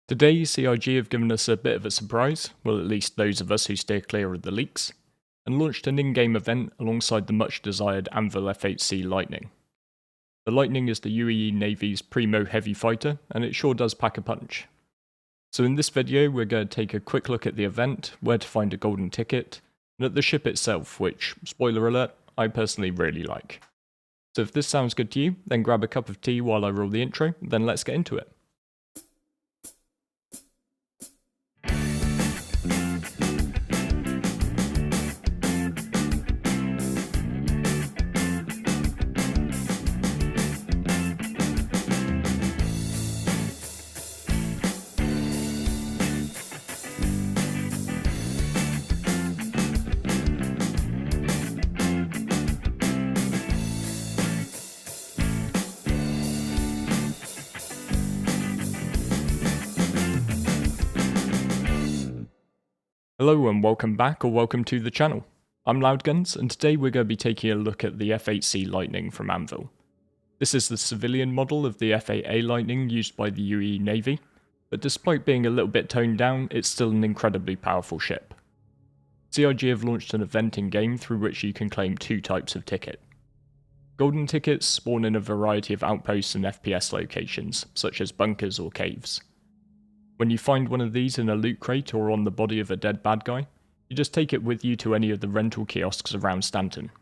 Today, CIG have given us a bit of a surprise, well at least those of us who steer clear of the leaks, and launched an in-game event alongside the much desired Anvil F8C Lightning. The Lightning is the UAE Navy's primo heavy fighter, and it sure does pack a punch. So in this video we're going to take a quick look at the event, where to find a golden ticket, and at the ship itself, which, spoiler alert, I personally really like. So if this sounds good to you, then grab a cup of tea while I roll the intro, then let's get into it. Hello and welcome back, or welcome to the channel. I'm Loudguns, and today we're going to be taking a look at the F8C Lightning from Anvil. This is the civilian model of the F8A Lightning used by the UAE Navy, but despite being a little bit toned down, it's still an incredibly powerful ship. CIG have launched an event in-game through which you can claim two types of ticket. Golden tickets spawn in a variety of outposts and FPS locations, such as bunkers or caves. When you find one of these in a loot crate or on the body of a dead bad guy, you just take it with you to any of the rental kiosks around Stanton.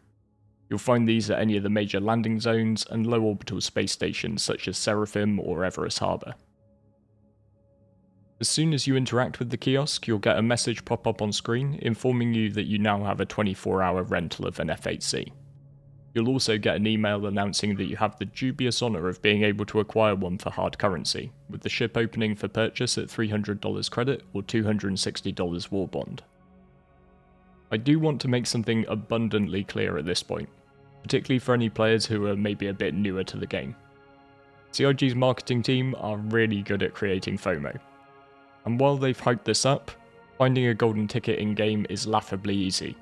You'll find these at any of the major landing zones and low orbital space stations such as Seraphim or Everest Harbour. As soon as you interact with the kiosk, you'll get a message pop up on screen informing you that you now have a 24-hour rental of an F8C. You'll also get an email announcing that you have the dubious honour of being able to acquire one for hard currency, with the ship opening for purchase at $300 credit or $260 war bond. I do want to make something abundantly clear at this point, particularly for any players who are maybe a bit newer to the game. CIG's marketing team are really good at creating FOMO, and while they've hyped this up, finding a golden ticket in-game is laughably easy.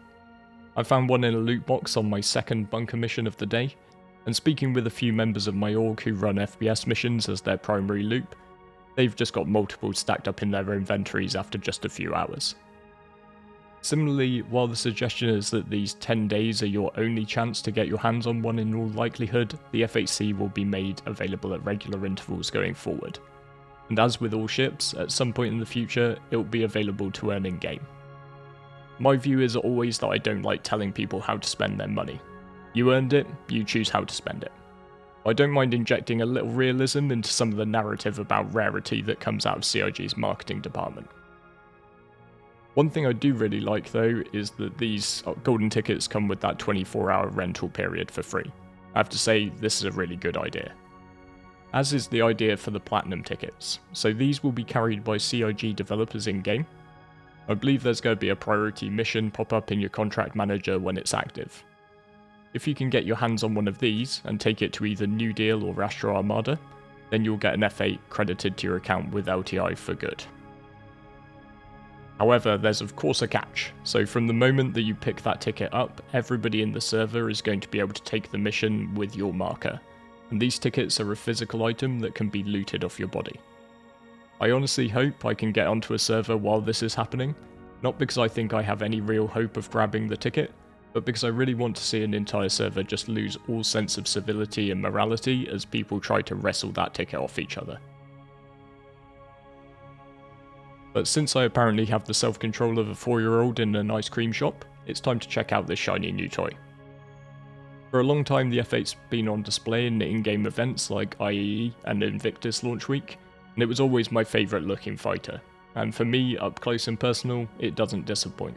I found one in a loot box on my second bunker mission of the day, and speaking with a few members of my org who run FPS missions as their primary loop, they've just got multiple stacked up in their inventories after just a few hours. Similarly, while the suggestion is that these 10 days are your only chance to get your hands on one in all likelihood, the F8C will be made available at regular intervals going forward. And as with all ships, at some point in the future, it will be available to earn in-game. My view is always that I don't like telling people how to spend their money. You earned it, you choose how to spend it. I don't mind injecting a little realism into some of the narrative about rarity that comes out of CIG's marketing department. One thing I do really like though is that these golden tickets come with that 24-hour rental period for free. I have to say, this is a really good idea. As is the idea for the platinum tickets, so these will be carried by CIG developers in-game. I believe there's going to be a priority mission pop up in your contract manager when it's active. If you can get your hands on one of these and take it to either New Deal or Astra Armada, then you'll get an F8 credited to your account with LTI for good. However, there's of course a catch, so from the moment that you pick that ticket up, everybody in the server is going to be able to take the mission with your marker, and these tickets are a physical item that can be looted off your body. I honestly hope I can get onto a server while this is happening, not because I think I have any real hope of grabbing the ticket, but because I really want to see an entire server just lose all sense of civility and morality as people try to wrestle that ticket off each other. But since I apparently have the self-control of a 4-year-old in an ice cream shop, it's time to check out this shiny new toy. For a long time the F8's been on display in in-game events like IEE and Invictus Launch Week, and it was always my favourite looking fighter, and for me, up close and personal, it doesn't disappoint.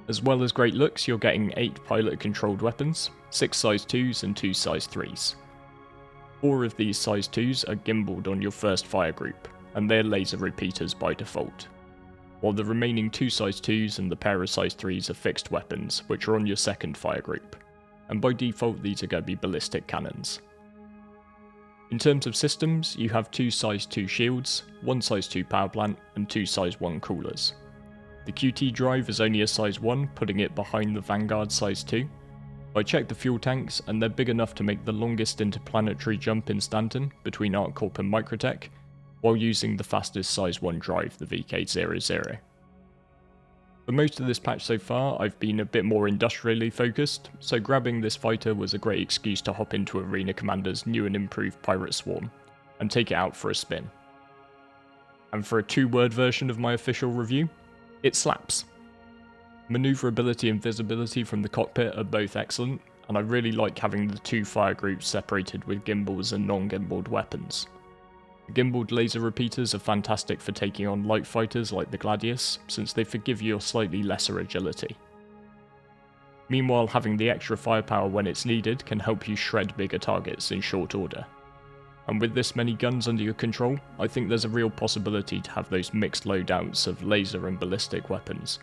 As well as great looks, you're getting 8 pilot controlled weapons, 6 size 2s and 2 size 3s. 4 of these size 2s are gimbaled on your first fire group, and they're laser repeaters by default, while the remaining 2 size 2s and the pair of size 3s are fixed weapons, which are on your second fire group, and by default these are going to be ballistic cannons. In terms of systems, you have 2 size 2 shields, 1 size 2 power plant, and 2 size 1 coolers. The QT drive is only a size 1, putting it behind the Vanguard size 2. I checked the fuel tanks, and they're big enough to make the longest interplanetary jump in Stanton, between ArcCorp and Microtech, while using the fastest size 1 drive, the VK00. For most of this patch so far, I've been a bit more industrially focused, so grabbing this fighter was a great excuse to hop into Arena Commander's new and improved Pirate Swarm, and take it out for a spin. And for a 2-word version of my official review, it slaps. Maneuverability and visibility from the cockpit are both excellent, and I really like having the 2 fire groups separated with gimbals and non-gimbaled weapons. The gimbaled laser repeaters are fantastic for taking on light fighters like the Gladius, since they forgive your slightly lesser agility. Meanwhile, having the extra firepower when it's needed can help you shred bigger targets in short order. And with this many guns under your control, I think there's a real possibility to have those mixed loadouts of laser and ballistic weapons,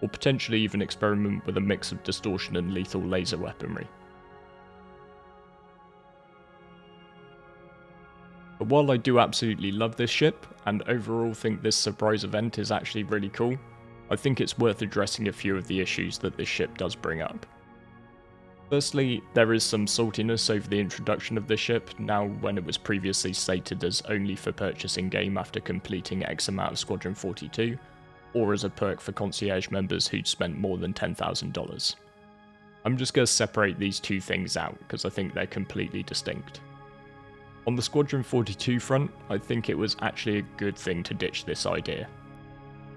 or potentially even experiment with a mix of distortion and lethal laser weaponry. But while I do absolutely love this ship, and overall think this surprise event is actually really cool, I think it's worth addressing a few of the issues that this ship does bring up. Firstly, there is some saltiness over the introduction of this ship, now when it was previously stated as only for purchase in-game after completing X amount of Squadron 42, or as a perk for concierge members who'd spent more than $10,000. I'm just going to separate these two things out, because I think they're completely distinct. On the Squadron 42 front, I think it was actually a good thing to ditch this idea.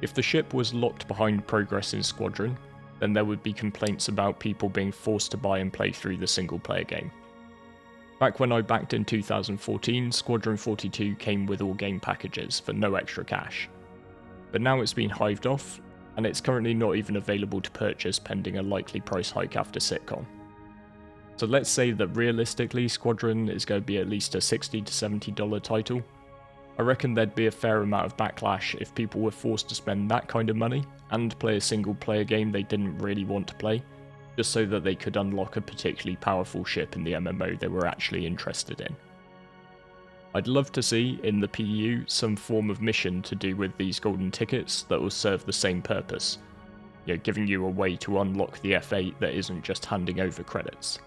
If the ship was locked behind progress in Squadron, then there would be complaints about people being forced to buy and play through the single player game. Back when I backed in 2014, Squadron 42 came with all game packages for no extra cash. But now it's been hived off, and it's currently not even available to purchase pending a likely price hike after Sitcon. So let's say that realistically Squadron is going to be at least a $60 to $70 title. I reckon there'd be a fair amount of backlash if people were forced to spend that kind of money and play a single player game they didn't really want to play, just so that they could unlock a particularly powerful ship in the MMO they were actually interested in. I'd love to see, in the PU, some form of mission to do with these golden tickets that will serve the same purpose, giving you a way to unlock the F8 that isn't just handing over credits.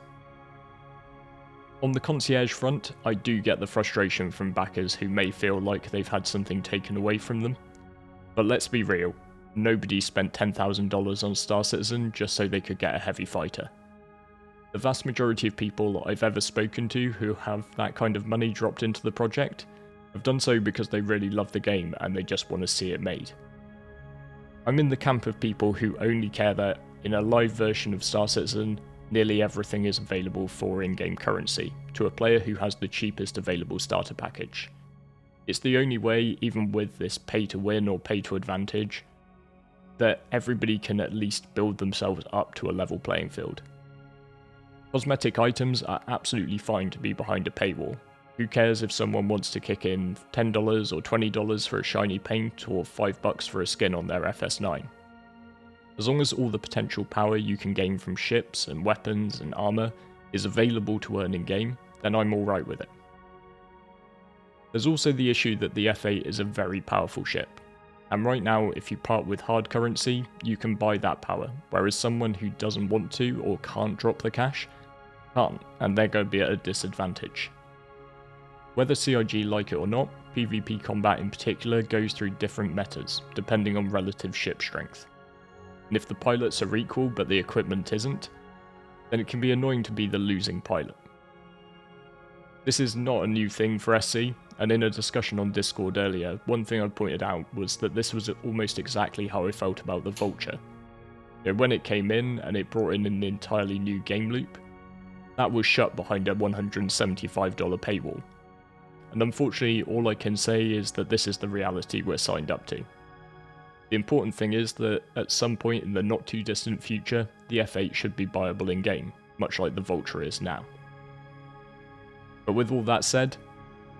On the concierge front, I do get the frustration from backers who may feel like they've had something taken away from them. But let's be real, nobody spent $10,000 on Star Citizen just so they could get a heavy fighter. The vast majority of people I've ever spoken to who have that kind of money dropped into the project have done so because they really love the game and they just want to see it made. I'm in the camp of people who only care that, in a live version of Star Citizen, nearly everything is available for in-game currency, to a player who has the cheapest available starter package. It's the only way, even with this pay-to-win or pay-to-advantage, that everybody can at least build themselves up to a level playing field. Cosmetic items are absolutely fine to be behind a paywall. Who cares if someone wants to kick in $10 or $20 for a shiny paint or $5 for a skin on their FS9? As long as all the potential power you can gain from ships and weapons and armor is available to earn in-game, then I'm alright with it. There's also the issue that the F8 is a very powerful ship, and right now if you part with hard currency, you can buy that power, whereas someone who doesn't want to or can't drop the cash, can't, and they're going to be at a disadvantage. Whether CIG like it or not, PvP combat in particular goes through different metas, depending on relative ship strength. And if the pilots are equal but the equipment isn't, then it can be annoying to be the losing pilot. This is not a new thing for SC, and in a discussion on Discord earlier, one thing I pointed out was that this was almost exactly how I felt about the Vulture. When it came in and it brought in an entirely new game loop, that was shut behind a $175 paywall. And unfortunately, all I can say is that this is the reality we're signed up to. The important thing is that at some point in the not too distant future, the F8 should be buyable in-game, much like the Vulture is now. But with all that said,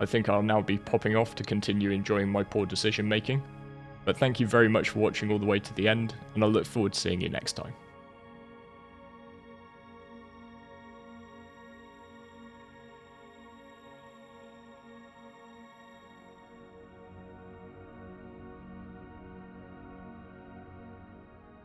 I think I'll now be popping off to continue enjoying my poor decision making, but thank you very much for watching all the way to the end, and I look forward to seeing you next time.